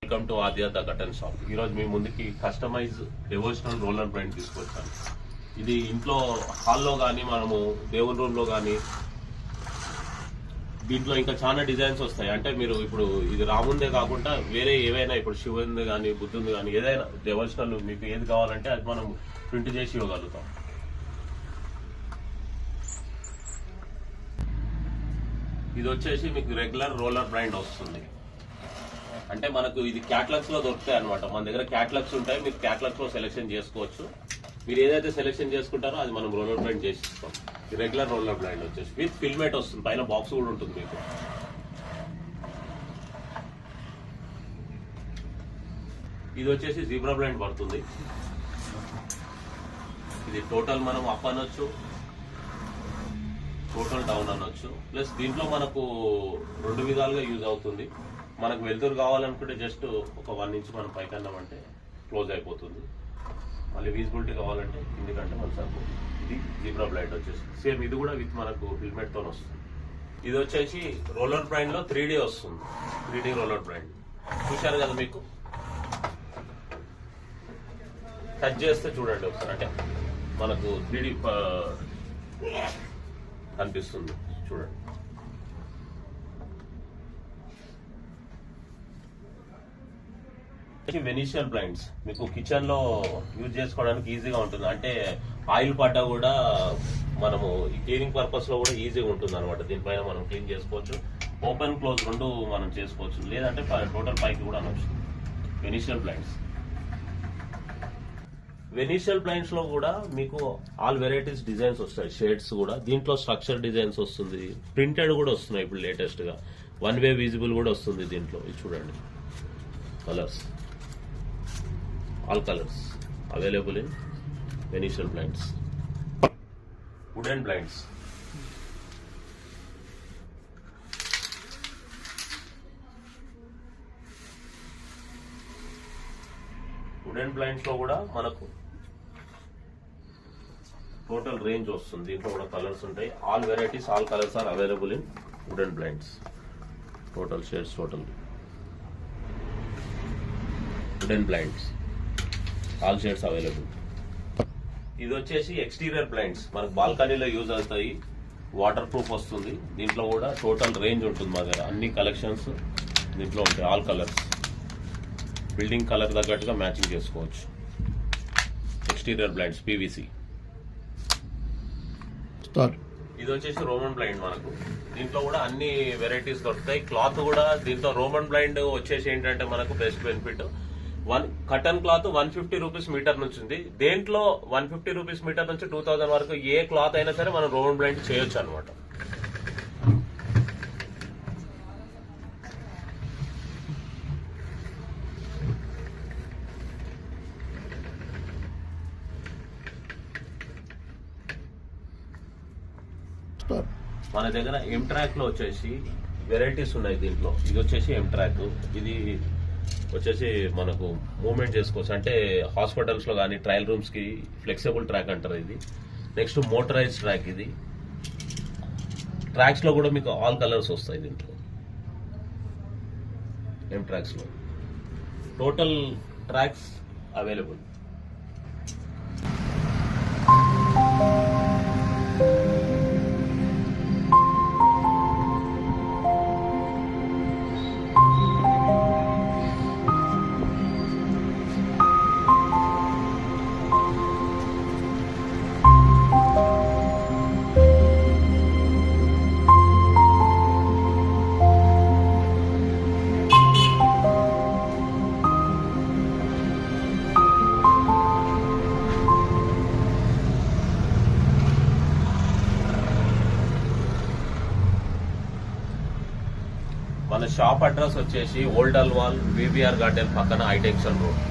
Welcome to Aadya the curtain shop. ఈరోజు మీ ముందుకి customise devotional roller brand తీసుకొచ్చాను. ఇది ఇంట్లో హాల్లో కానీ మనము దేవుని రూమ్ లో కానీ దీంట్లో ఇంకా చాలా డిజైన్స్ వస్తాయి. అంటే మీరు ఇప్పుడు ఇది రాముందే కాకుండా వేరే ఏవైనా ఇప్పుడు శివుంది కానీ బుద్ధుంది కానీ ఏదైనా డివోషనల్ మీకు ఏది కావాలంటే అది మనం ప్రింట్ చేసి ఇవ్వగలుగుతాం. ఇది వచ్చేసి మీకు రెగ్యులర్ రోలర్ బ్రాండ్ వస్తుంది. అంటే మనకు ఇది క్యాటలాగ్స్ లో దొరుకుతాయి అనమాట. మన దగ్గర క్యాటలాగ్స్ ఉంటాయి, మీరు క్యాటలాగ్స్ లో సెలెక్షన్ చేసుకోవచ్చు. మీరు ఏదైతే సెలెక్షన్ చేసుకుంటారో అది మనం రోలర్ బ్రాండ్ చేసి ఇస్తాం. రెగ్యులర్ రోలర్ బ్రాండ్ వచ్చేసి విత్ ఫిల్మేట్ వస్తుంది, పైన బాక్స్ కూడా ఉంటుంది మీకు. ఇది వచ్చేసి జీబ్రా బ్రాండ్ పడుతుంది. ఇది టోటల్ మనం అప్ అనొచ్చు, టోటల్ డౌన్ అనొచ్చు. ప్లస్ దీంట్లో మనకు రెండు విధాలుగా యూజ్ అవుతుంది. మనకు వెలుతురు కావాలనుకుంటే జస్ట్ ఒక 1 ఇంచ్ మనం పైకన్నామంటే క్లోజ్ అయిపోతుంది. మళ్ళీ విజిబిలిటీ కావాలంటే ఎందుకంటే మన సరిపోతుంది. ఇది జీబ్రా బ్లైండ్ వచ్చేసి సేమ్ ఇది కూడా విత్ మనకు ఫిల్మెట్ తో వస్తుంది. ఇది వచ్చేసి రోలర్ బ్రాండ్ లో 3D వస్తుంది. 3D రోలర్ బ్రాండ్ చూశారు కదా, మీకు టచ్ చేస్తే చూడండి ఒకసారి. అంటే మనకు 3D కనిపిస్తుంది చూడండి. వెనీషియల్ బ్లైండ్స్ మీకు కిచెన్ లో యూజ్ చేసుకోవడానికి ఈజీగా ఉంటుంది. అంటే ఆయిల్ పడ్డా కూడా మనము ఈ క్లీనింగ్ పర్పస్ లో కూడా ఈజీగా ఉంటుంది అనమాట. దీనిపైన మనం క్లీన్ చేసుకోవచ్చు. ఓపెన్ క్లోజ్ రెండు మనం చేసుకోవచ్చు, లేదంటే టోటల్ పైకి కూడా అనొచ్చు. వెనీషియల్ బ్లైండ్స్ వెనీషియల్ బ్లైండ్స్ లో కూడా మీకు ఆల్ వెరైటీస్ డిజైన్స్ వస్తాయి. షేడ్స్ కూడా దీంట్లో స్ట్రక్చర్ డిజైన్స్ వస్తుంది, ప్రింటెడ్ కూడా వస్తున్నాయి ఇప్పుడు లేటెస్ట్ గా. 1 వే విజిబుల్ కూడా వస్తుంది దీంట్లో. ఇది చూడండి, colours all colors available in Venetian blinds. Wooden blinds, wooden blinds లో కూడా మనకు టోటల్ రేంజ్ వస్తుంది. దీంట్లో కూడా కలర్స్ ఉంటాయి. All varieties all colours are available in wooden blinds. Total shades, total wooden blinds, all shades available. ఇది వచ్చేసి exterior blinds, మనకు బాల్కనీలో యూజ్ అవుతాయి. వాటర్ ప్రూఫ్ వస్తుంది. దీంట్లో కూడా టోటల్ రేంజ్ ఉంటుంది మా దగ్గర. అన్ని కలెక్షన్స్ దీంట్లో ఉంటాయి. ఆల్ కలర్స్, బిల్డింగ్ కలర్ తగ్గట్టుగా మ్యాచింగ్ చేసుకోవచ్చు. Exterior blinds PVC. ఇది వచ్చేసి రోమన్ బ్లైండ్ మనకు. దీంట్లో కూడా అన్ని వెరైటీస్ దొరుకుతాయి. క్లాత్ కూడా దీంట్లో రోమన్ బ్లైండ్ వచ్చేసి ఏంటంటే మనకు బెస్ట్ బెనిఫిట్, కటన్ క్లాత్ 150 రూపీస్ మీటర్ నుంచి ఉంది. దేంట్లో 150 రూపీస్ మీటర్ నుంచి 2000 వరకు ఏ క్లాత్ అయినా సరే మనం రోమన్ బ్లైండ్ చేయొచ్చు అనమాట. మన దగ్గర ఎం ట్రాక్ లో వచ్చేసి వెరైటీస్ ఉన్నాయి. దీంట్లో ఇది వచ్చేసి ఎం ట్రాక్. ఇది వచ్చేసి మనకు మూవ్మెంట్ చేసుకోవచ్చు. అంటే హాస్పిటల్స్ లో కానీ ట్రయల్ రూమ్స్ కి ఫ్లెక్సిబుల్ ట్రాక్ అంటారు ఇది. Next motorise track. ఇది ట్రాక్స్ లో కూడా మీకు ఆల్ కలర్స్ వస్తాయి దీంట్లో. ఎం ట్రాక్స్ లో టోటల్ ట్రాక్స్ అవైలబుల్. మన షాప్ అడ్రస్ వచ్చేసి ఓల్డ్ అల్వాల్ VBR గార్డెన్ పక్కన హైటెన్షన్ రోడ్.